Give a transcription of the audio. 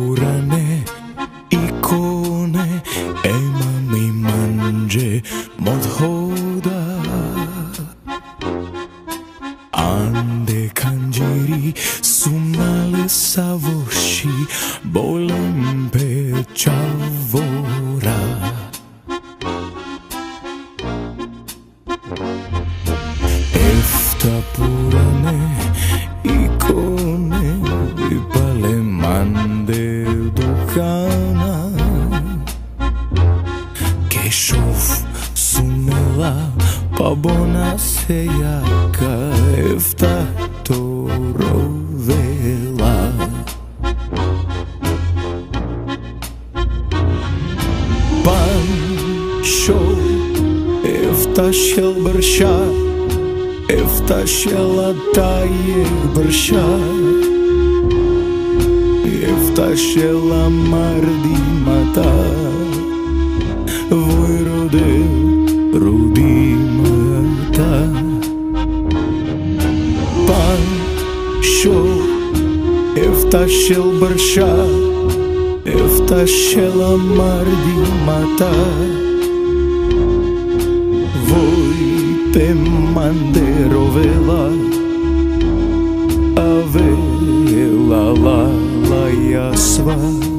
purane ikone ema mi manĝe modhoda ande kanĝeri sumale savoŝi bolempe ĉavora efta purane ikone vipale mande dokana Kešov sunela pa bona sejaka efta torovela Pancho efta shel bersha efta shel atayek bersha efta shel amardi mata Vojrode rudimata Pancho efta shel bersha efta shel amardi mata Te manderovela avela la jasva